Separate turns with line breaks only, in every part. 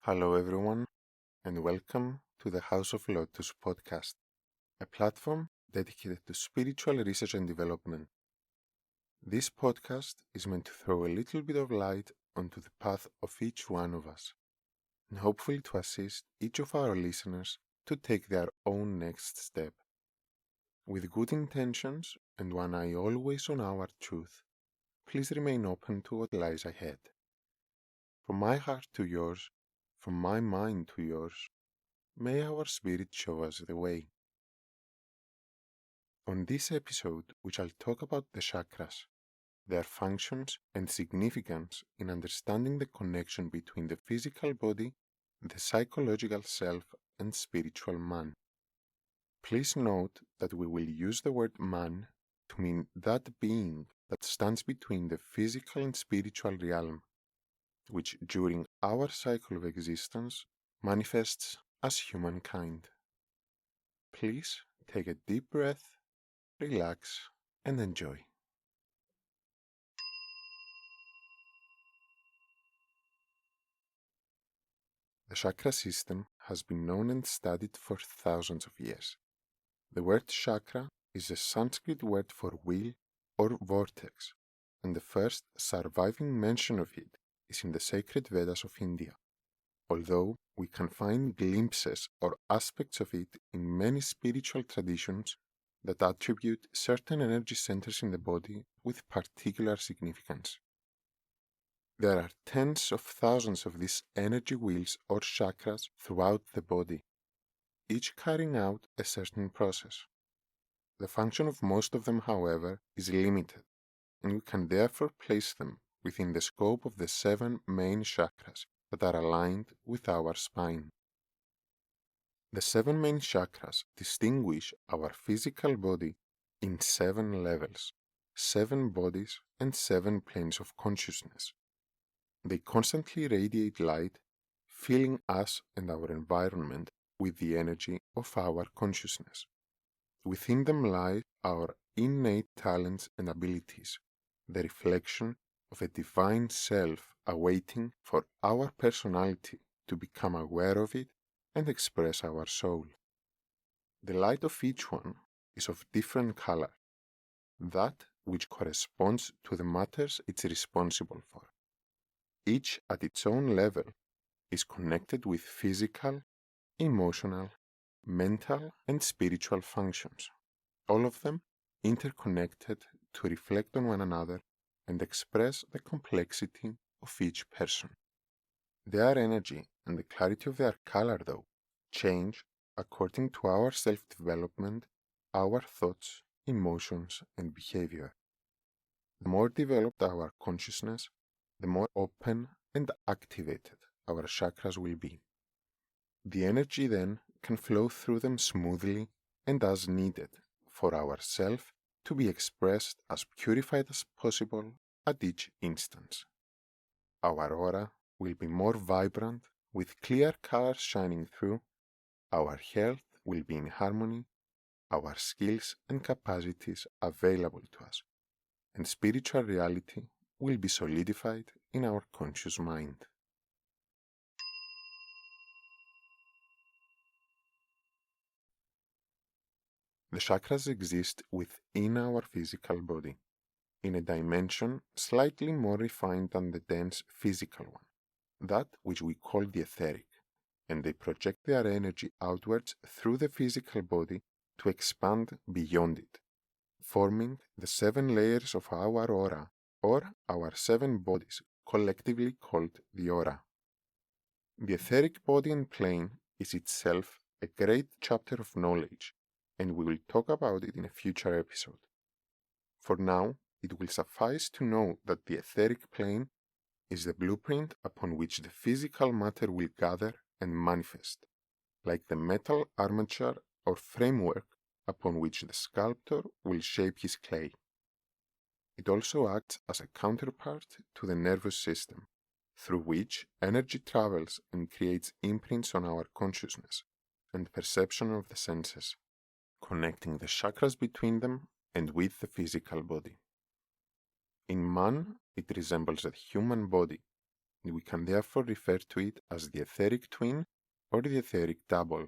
Hello, everyone, and welcome to the House of Lotus podcast, a platform dedicated to spiritual research and development. This podcast is meant to throw a little bit of light onto the path of each one of us, and hopefully to assist each of our listeners to take their own next step. With good intentions and one eye always on our truth, please remain open to what lies ahead. From my heart to yours, from my mind to yours, may our spirit show us the way. On this episode, we shall talk about the chakras, their functions and significance in understanding the connection between the physical body, the psychological self, and spiritual man. Please note that we will use the word man to mean that being that stands between the physical and spiritual realm, which during our cycle of existence manifests as humankind. Please take a deep breath, relax, and enjoy. The chakra system has been known and studied for thousands of years. The word chakra is a Sanskrit word for wheel or vortex, and the first surviving mention of it is in the sacred Vedas of India, although we can find glimpses or aspects of it in many spiritual traditions that attribute certain energy centers in the body with particular significance. There are tens of thousands of these energy wheels or chakras throughout the body, each carrying out a certain process. The function of most of them, however, is limited, and we can therefore place them within the scope of the 7 main chakras that are aligned with our spine. The 7 main chakras distinguish our physical body in 7 levels, 7 bodies, and 7 planes of consciousness. They constantly radiate light, filling us and our environment with the energy of our consciousness. Within them lie our innate talents and abilities, the reflection of a divine self awaiting for our personality to become aware of it and express our soul. The light of each one is of different color, that which corresponds to the matters it's responsible for. Each at its own level is connected with physical, emotional, mental, and spiritual functions, all of them interconnected to reflect on one another and express the complexity of each person. Their energy and the clarity of their color, though, change according to our self-development, our thoughts, emotions, and behavior. The more developed our consciousness, the more open and activated our chakras will be. The energy then can flow through them smoothly and as needed for our self to be expressed as purified as possible at each instance. Our aura will be more vibrant with clear colors shining through, our health will be in harmony, our skills and capacities available to us, and spiritual reality will be solidified in our conscious mind. The chakras exist within our physical body, in a dimension slightly more refined than the dense physical one, that which we call the etheric, and they project their energy outwards through the physical body to expand beyond it, forming the 7 layers of our aura, or our 7 bodies, collectively called the aura. The etheric body and plane is itself a great chapter of knowledge, and we will talk about it in a future episode. For now, it will suffice to know that the etheric plane is the blueprint upon which the physical matter will gather and manifest, like the metal armature or framework upon which the sculptor will shape his clay. It also acts as a counterpart to the nervous system, through which energy travels and creates imprints on our consciousness and perception of the senses, connecting the chakras between them and with the physical body. In man, it resembles the human body, and we can therefore refer to it as the etheric twin or the etheric double.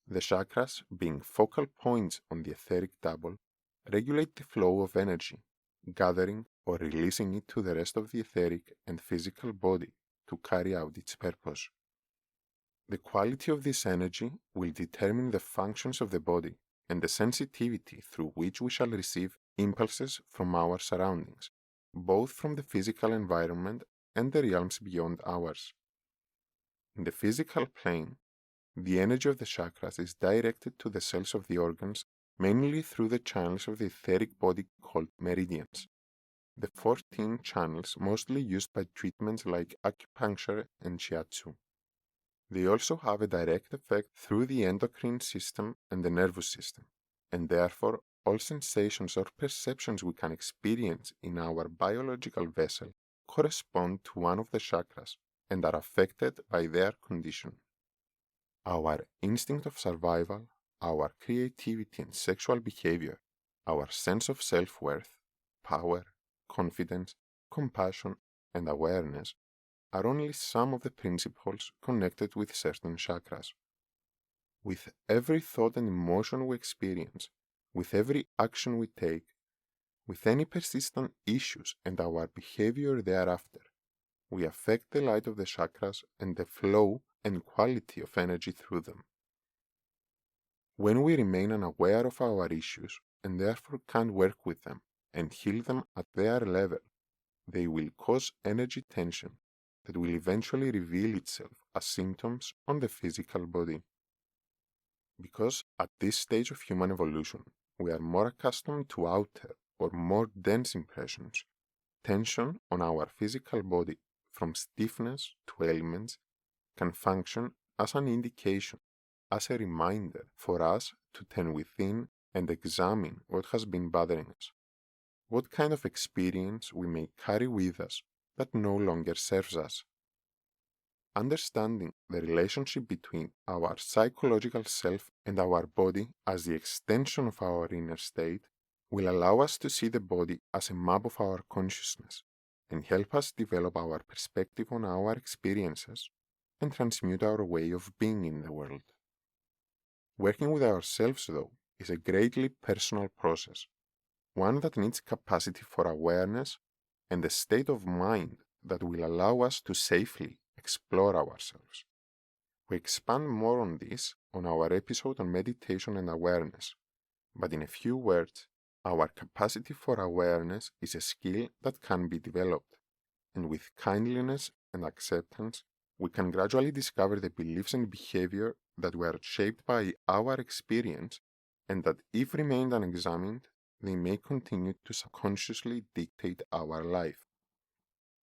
The chakras, being focal points on the etheric double, regulate the flow of energy, gathering or releasing it to the rest of the etheric and physical body to carry out its purpose. The quality of this energy will determine the functions of the body and the sensitivity through which we shall receive impulses from our surroundings, both from the physical environment and the realms beyond ours. In the physical plane, the energy of the chakras is directed to the cells of the organs mainly through the channels of the etheric body called meridians, the 14 channels mostly used by treatments like acupuncture and shiatsu. They also have a direct effect through the endocrine system and the nervous system, and therefore all sensations or perceptions we can experience in our biological vessel correspond to one of the chakras and are affected by their condition. Our instinct of survival, our creativity and sexual behavior, our sense of self-worth, power, confidence, compassion, and awareness are only some of the principles connected with certain chakras. With every thought and emotion we experience, with every action we take, with any persistent issues and our behavior thereafter, we affect the light of the chakras and the flow and quality of energy through them. When we remain unaware of our issues and therefore can't work with them and heal them at their level, they will cause energy tension that will eventually reveal itself as symptoms on the physical body. Because at this stage of human evolution, we are more accustomed to outer or more dense impressions, tension on our physical body from stiffness to ailments can function as an indication, as a reminder for us to turn within and examine what has been bothering us, what kind of experience we may carry with us that no longer serves us. Understanding the relationship between our psychological self and our body as the extension of our inner state will allow us to see the body as a map of our consciousness and help us develop our perspective on our experiences and transmute our way of being in the world. Working with ourselves, though, is a greatly personal process, one that needs capacity for awareness and a state of mind that will allow us to safely explore ourselves. We expand more on this on our episode on meditation and awareness, but in a few words, our capacity for awareness is a skill that can be developed, and with kindliness and acceptance, we can gradually discover the beliefs and behavior that were shaped by our experience and that, if remained unexamined, they may continue to subconsciously dictate our life.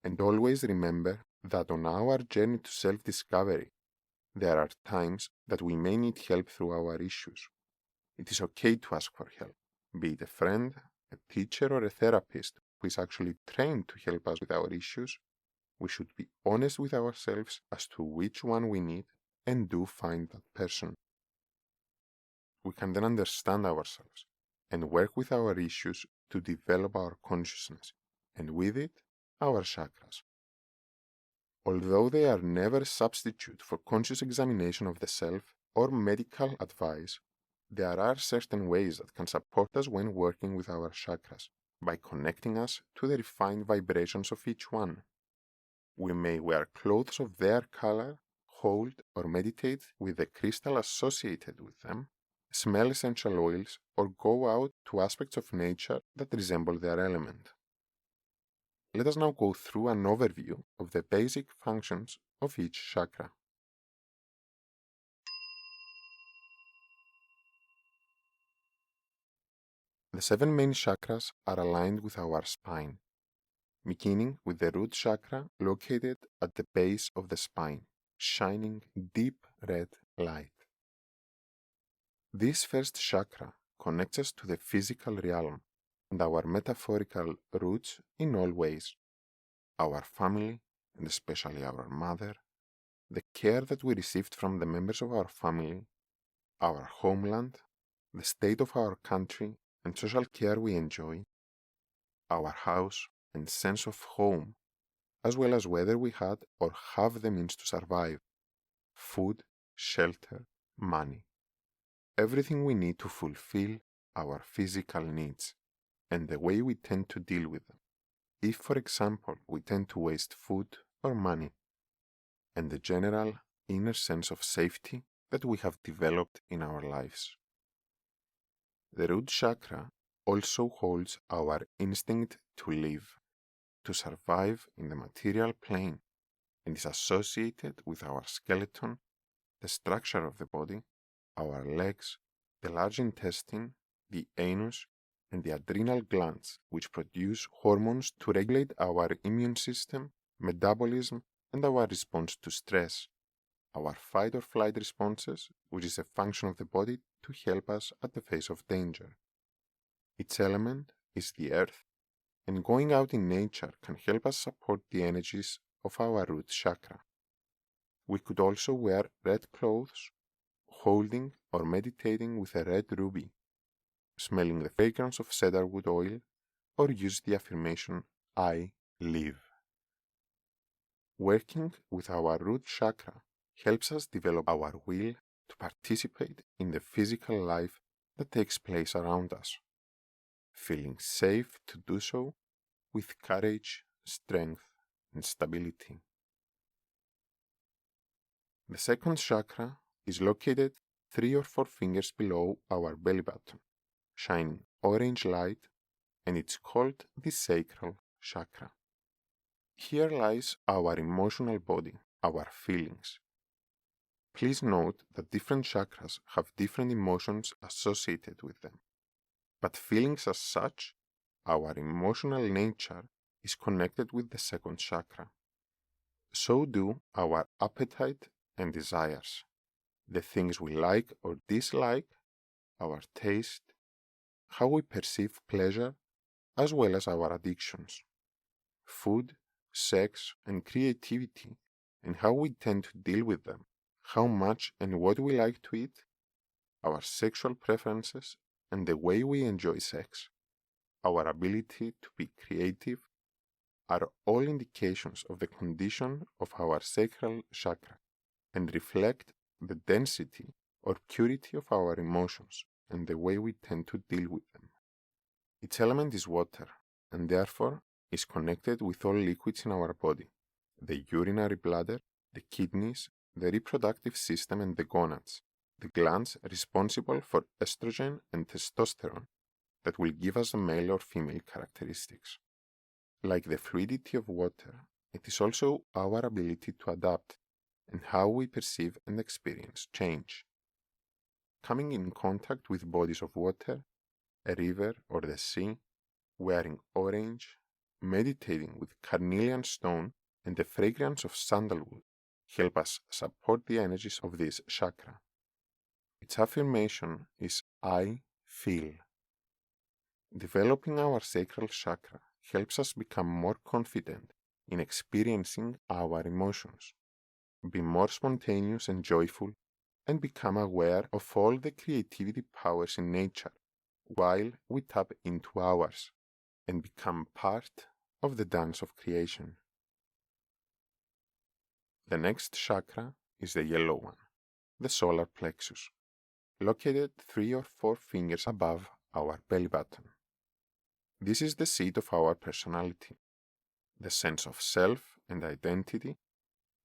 And always remember that on our journey to self-discovery, there are times that we may need help through our issues. It is okay to ask for help, be it a friend, a teacher, or a therapist who is actually trained to help us with our issues. We should be honest with ourselves as to which one we need and do find that person. We can then understand ourselves and work with our issues to develop our consciousness, and with it, our chakras. Although they are never a substitute for conscious examination of the self or medical advice, there are certain ways that can support us when working with our chakras by connecting us to the refined vibrations of each one. We may wear clothes of their color, hold or meditate with the crystal associated with them, smell essential oils, or go out to aspects of nature that resemble their element. Let us now go through an overview of the basic functions of each chakra. The 7 main chakras are aligned with our spine, beginning with the root chakra located at the base of the spine, shining deep red light. This first chakra connects us to the physical realm and our metaphorical roots in all ways: our family, and especially our mother, the care that we received from the members of our family, our homeland, the state of our country and social care we enjoy, our house and sense of home, as well as whether we had or have the means to survive: food, shelter, money. Everything we need to fulfill our physical needs, and the way we tend to deal with them. If, for example, we tend to waste food or money, and the general inner sense of safety that we have developed in our lives. The root chakra also holds our instinct to live, to survive in the material plane, and is associated with our skeleton, the structure of the body, our legs, the large intestine, the anus, and the adrenal glands, which produce hormones to regulate our immune system, metabolism, and our response to stress, our fight or flight responses, which is a function of the body to help us at the face of danger. Its element is the earth, and going out in nature can help us support the energies of our root chakra. We could also wear red clothes, holding or meditating with a red ruby, smelling the fragrance of cedarwood oil, or use the affirmation, I live. Working with our root chakra helps us develop our will to participate in the physical life that takes place around us, feeling safe to do so with courage, strength, and stability. The second chakra is located 3 or 4 fingers below our belly button, shining orange light, and it's called the sacral chakra. Here lies our emotional body, our feelings. Please note that different chakras have different emotions associated with them, but feelings as such, our emotional nature, is connected with the second chakra. So do our appetite and desires, the things we like or dislike, our taste, how we perceive pleasure, as well as our addictions, food, sex, and creativity, and how we tend to deal with them, how much and what we like to eat, our sexual preferences, and the way we enjoy sex, our ability to be creative, are all indications of the condition of our sacral chakra and reflect the density or purity of our emotions and the way we tend to deal with them. Its element is water, and therefore is connected with all liquids in our body: the urinary bladder, the kidneys, the reproductive system, and the gonads, the glands responsible for estrogen and testosterone that will give us the male or female characteristics. Like the fluidity of water, it is also our ability to adapt and how we perceive and experience change. Coming in contact with bodies of water, a river or the sea, wearing orange, meditating with carnelian stone and the fragrance of sandalwood help us support the energies of this chakra. Its affirmation is I feel. Developing our sacral chakra helps us become more confident in experiencing our emotions, be more spontaneous and joyful, and become aware of all the creativity powers in nature while we tap into ours and become part of the dance of creation. The next chakra is the yellow one, the solar plexus, located 3 or 4 fingers above our belly button. This is the seat of our personality, the sense of self and identity,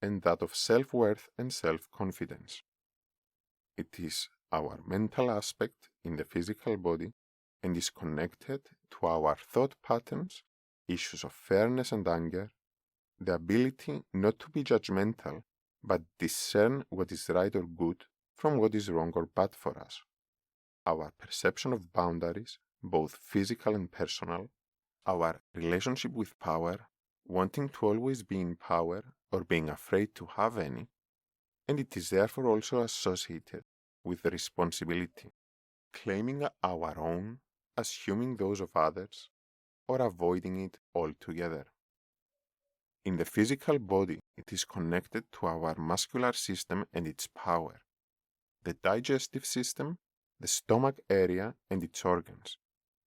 and that of self-worth and self-confidence. It is our mental aspect in the physical body and is connected to our thought patterns, issues of fairness and anger, the ability not to be judgmental but discern what is right or good from what is wrong or bad for us, our perception of boundaries, both physical and personal, our relationship with power, wanting to always be in power or being afraid to have any, and it is therefore also associated with the responsibility, claiming our own, assuming those of others, or avoiding it altogether. In the physical body, it is connected to our muscular system and its power, the digestive system, the stomach area and its organs,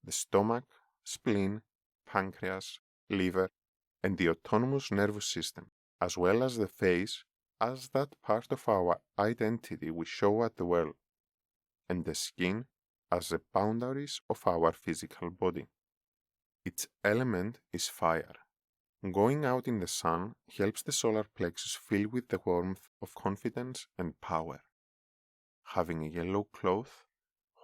the stomach, spleen, pancreas, liver, and the autonomous nervous system, as well as the face as that part of our identity we show at the world, and the skin as the boundaries of our physical body. Its element is fire. Going out in the sun helps the solar plexus fill with the warmth of confidence and power. Having a yellow cloth,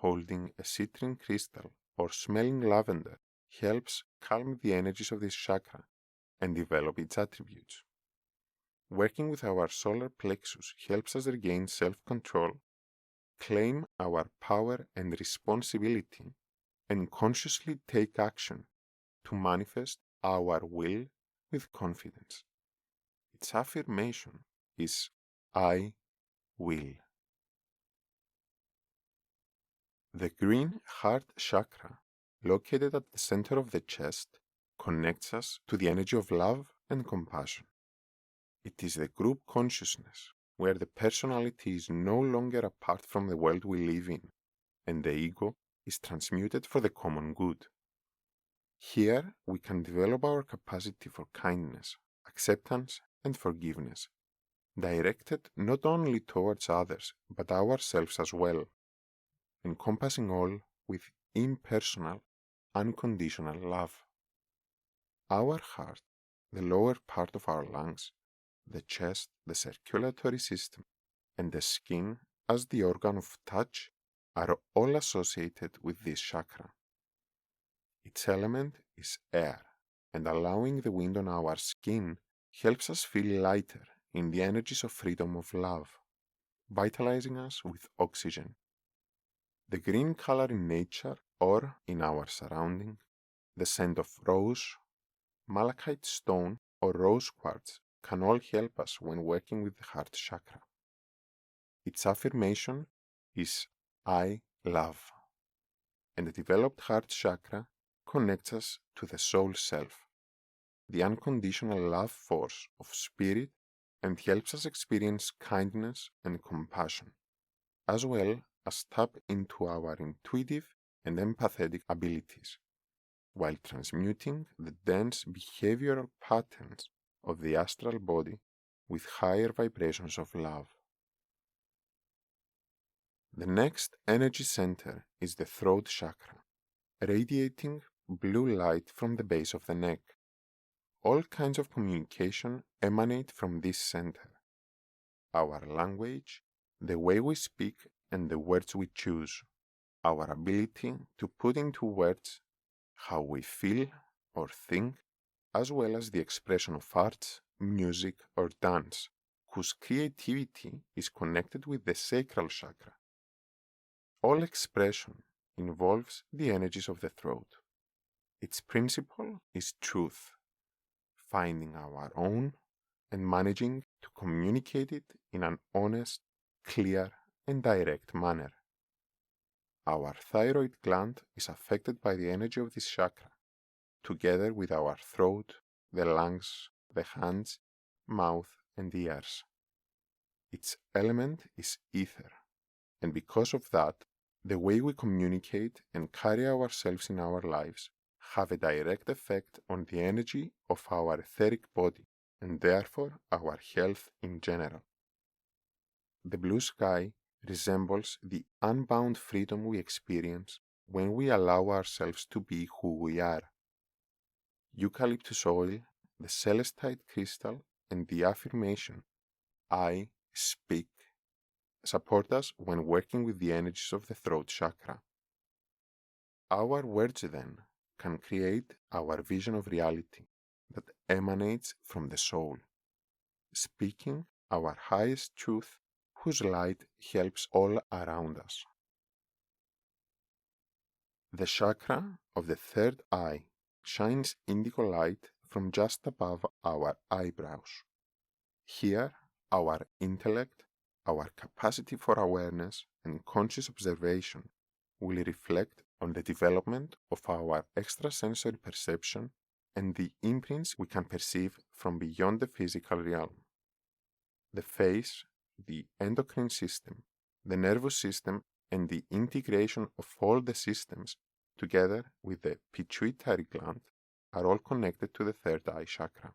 holding a citrine crystal, or smelling lavender helps calm the energies of this chakra and develop its attributes. Working with our solar plexus helps us regain self-control, claim our power and responsibility, and consciously take action to manifest our will with confidence. Its affirmation is I will. The green heart chakra, located at the center of the chest, connects us to the energy of love and compassion. It is the group consciousness where the personality is no longer apart from the world we live in, and the ego is transmuted for the common good. Here we can develop our capacity for kindness, acceptance, and forgiveness, directed not only towards others but ourselves as well, encompassing all with impersonal, unconditional love. Our heart, the lower part of our lungs, the chest, the circulatory system, and the skin as the organ of touch are all associated with this chakra. Its element is air, and allowing the wind on our skin helps us feel lighter in the energies of freedom of love, vitalizing us with oxygen. The green color in nature or in our surrounding, the scent of rose, malachite stone, or rose quartz can all help us when working with the heart chakra. Its affirmation is I love, and the developed heart chakra connects us to the soul self, the unconditional love force of spirit, and helps us experience kindness and compassion, as well as tap into our intuitive and empathetic abilities, while transmuting the dense behavioral patterns of the astral body with higher vibrations of love. The next energy center is the throat chakra, radiating blue light from the base of the neck. All kinds of communication emanate from this center. Our language, the way we speak, and the words we choose. Our ability to put into words how we feel or think, as well as the expression of arts, music, or dance, whose creativity is connected with the sacral chakra. All expression involves the energies of the throat. Its principle is truth, finding our own and managing to communicate it in an honest, clear, and direct manner. Our thyroid gland is affected by the energy of this chakra, together with our throat, the lungs, the hands, mouth, and ears. Its element is ether, and because of that, the way we communicate and carry ourselves in our lives have a direct effect on the energy of our etheric body, and therefore our health in general. The blue sky resembles the unbound freedom we experience when we allow ourselves to be who we are. Eucalyptus oil, the celestite crystal, and the affirmation, I speak, support us when working with the energies of the throat chakra. Our words, then, can create our vision of reality that emanates from the soul, speaking our highest truth, whose light helps all around us. The chakra of the third eye shines indigo light from just above our eyebrows. Here, our intellect, our capacity for awareness, and conscious observation will reflect on the development of our extrasensory perception and the imprints we can perceive from beyond the physical realm. The face, the endocrine system, the nervous system, and the integration of all the systems, together with the pituitary gland, are all connected to the third eye chakra.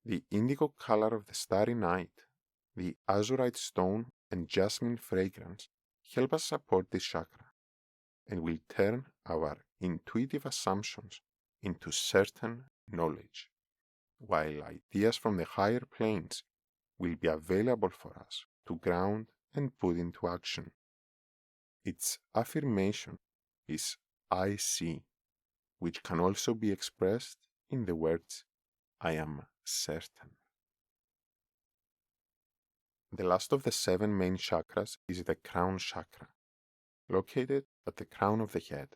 The indigo color of the starry night, the azurite stone, and jasmine fragrance help us support this chakra and will turn our intuitive assumptions into certain knowledge, while ideas from the higher planes will be available for us to ground and put into action. Its affirmation is I see, which can also be expressed in the words I am certain. The last of the 7 main chakras is the crown chakra, located at the crown of the head,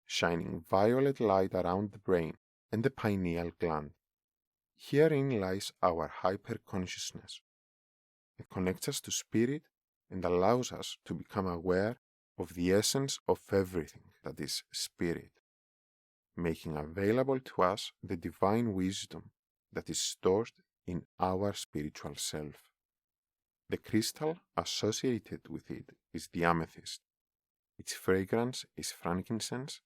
shining violet light around the brain and the pineal gland. Herein lies our hyperconsciousness. It connects us to spirit and allows us to become aware of the essence of everything that is spirit, making available to us the divine wisdom that is stored in our spiritual self. The crystal associated with it is the amethyst. Its fragrance is frankincense,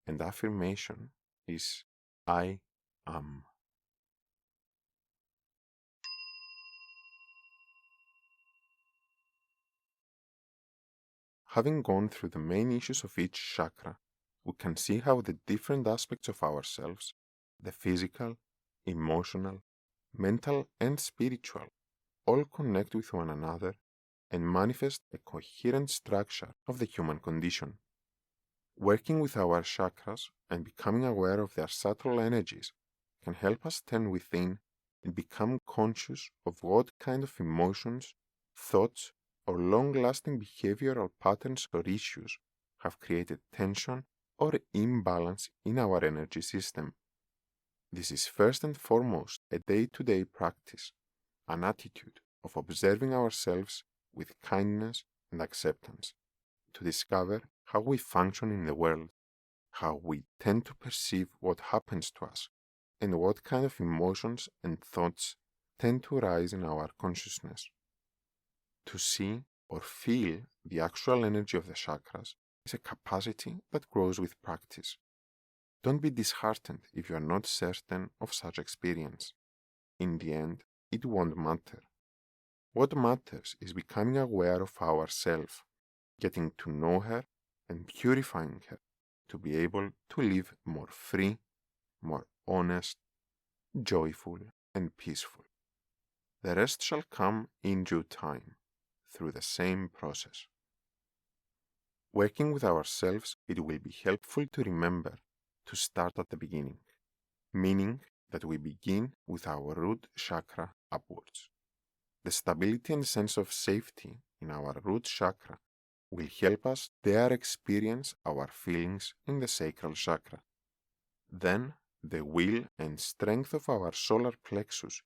and affirmation is I am. Having gone through the main issues of each chakra, we can see how the different aspects of ourselves, the physical, emotional, mental, and spiritual, all connect with one another and manifest a coherent structure of the human condition. Working with our chakras and becoming aware of their subtle energies can help us turn within and become conscious of what kind of emotions, thoughts, or long-lasting behavioral patterns or issues have created tension or imbalance in our energy system. This is first and foremost a day-to-day practice, an attitude of observing ourselves with kindness and acceptance, to discover how we function in the world, how we tend to perceive what happens to us, and what kind of emotions and thoughts tend to rise in our consciousness. To see or feel the actual energy of the chakras is a capacity that grows with practice. Don't be disheartened if you are not certain of such experience. In the end, it won't matter. What matters is becoming aware of ourselves, getting to know her, and purifying her to be able to live more free, more honest, joyful, and peaceful. The rest shall come in due time, through the same process. Working with ourselves, it will be helpful to remember to start at the beginning, meaning that we begin with our root chakra upwards. The stability and sense of safety in our root chakra will help us dare experience our feelings in the sacral chakra. Then, the will and strength of our solar plexus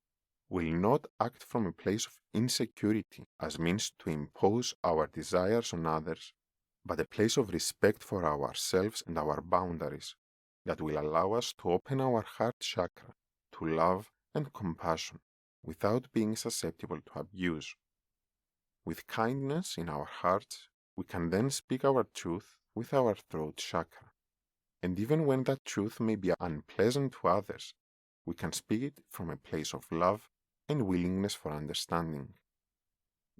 will not act from a place of insecurity as means to impose our desires on others, but a place of respect for ourselves and our boundaries that will allow us to open our heart chakra to love and compassion without being susceptible to abuse. With kindness in our hearts, we can then speak our truth with our throat chakra. And even when that truth may be unpleasant to others, we can speak it from a place of love and willingness for understanding.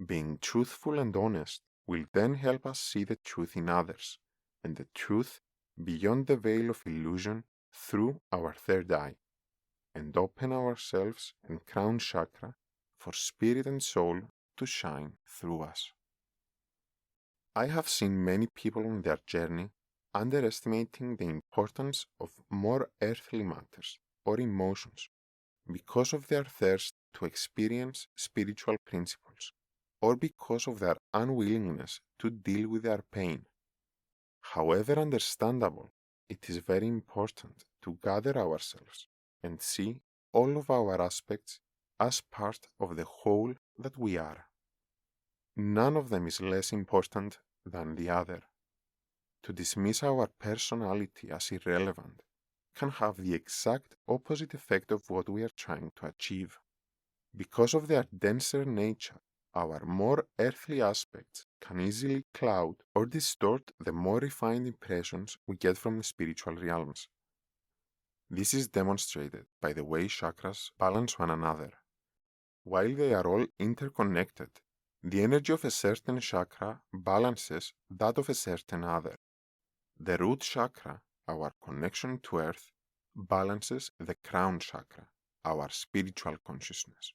Being truthful and honest will then help us see the truth in others, and the truth beyond the veil of illusion through our third eye, and open ourselves and crown chakra for spirit and soul to shine through us. I have seen many people on their journey underestimating the importance of more earthly matters or emotions because of their thirst to experience spiritual principles or because of their unwillingness to deal with their pain. However understandable, it is very important to gather ourselves and see all of our aspects as part of the whole that we are. None of them is less important than the other. To dismiss our personality as irrelevant can have the exact opposite effect of what we are trying to achieve. Because of their denser nature, our more earthly aspects can easily cloud or distort the more refined impressions we get from the spiritual realms. This is demonstrated by the way chakras balance one another. While they are all interconnected, the energy of a certain chakra balances that of a certain other. The root chakra, our connection to earth, balances the crown chakra, our spiritual consciousness.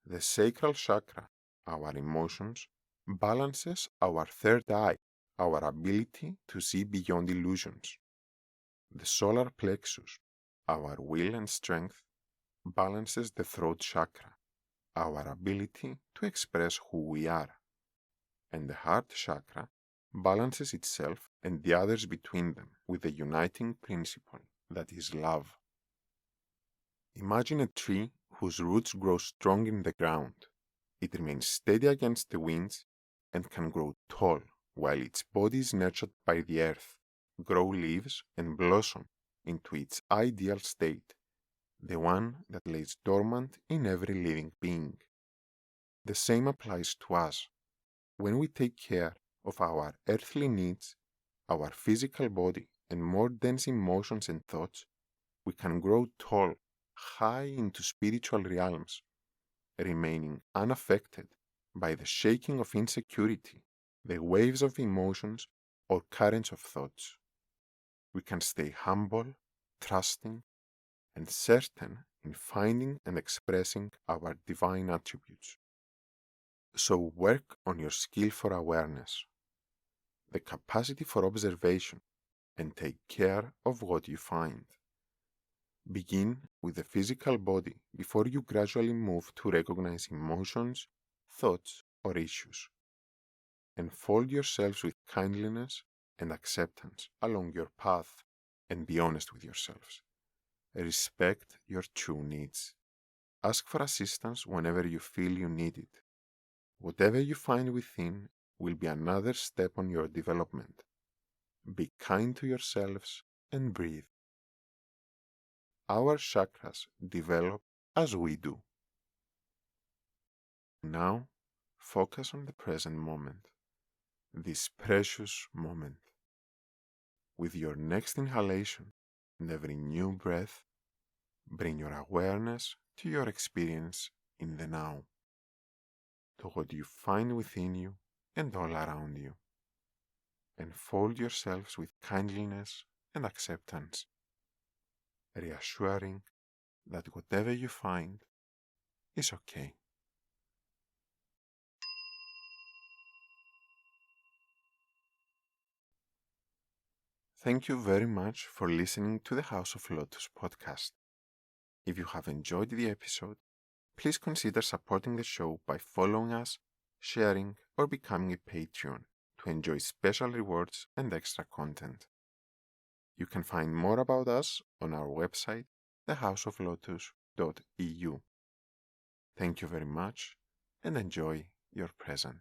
The sacral chakra, our emotions, balances our third eye, our ability to see beyond illusions. The solar plexus, our will and strength, balances the throat chakra, our ability to express who we are. And the heart chakra balances itself and the others between them with a uniting principle that is love. Imagine a tree whose roots grow strong in the ground. It remains steady against the winds and can grow tall while its body is nurtured by the earth, grow leaves and blossom into its ideal state, the one that lays dormant in every living being. The same applies to us. When we take care of our earthly needs, our physical body, and more dense emotions and thoughts, we can grow tall, high into spiritual realms, remaining unaffected by the shaking of insecurity, the waves of emotions, or currents of thoughts. We can stay humble, trusting, and certain in finding and expressing our divine attributes. So work on your skill for awareness, the capacity for observation, and take care of what you find. Begin with the physical body before you gradually move to recognize emotions, thoughts, or issues. Enfold yourselves with kindliness and acceptance along your path, and be honest with yourselves. Respect your true needs. Ask for assistance whenever you feel you need it. Whatever you find within will be another step on your development. Be kind to yourselves and breathe. Our chakras develop as we do. Now, focus on the present moment, this precious moment. With your next inhalation and every new breath, bring your awareness to your experience in the now, to what you find within you and all around you. Enfold yourselves with kindliness and acceptance, reassuring that whatever you find is okay. Thank you very much for listening to the House of Lotus podcast. If you have enjoyed the episode, please consider supporting the show by following us, sharing, or becoming a Patreon to enjoy special rewards and extra content. You can find more about us on our website, thehouseoflotus.eu. Thank you very much and enjoy your present.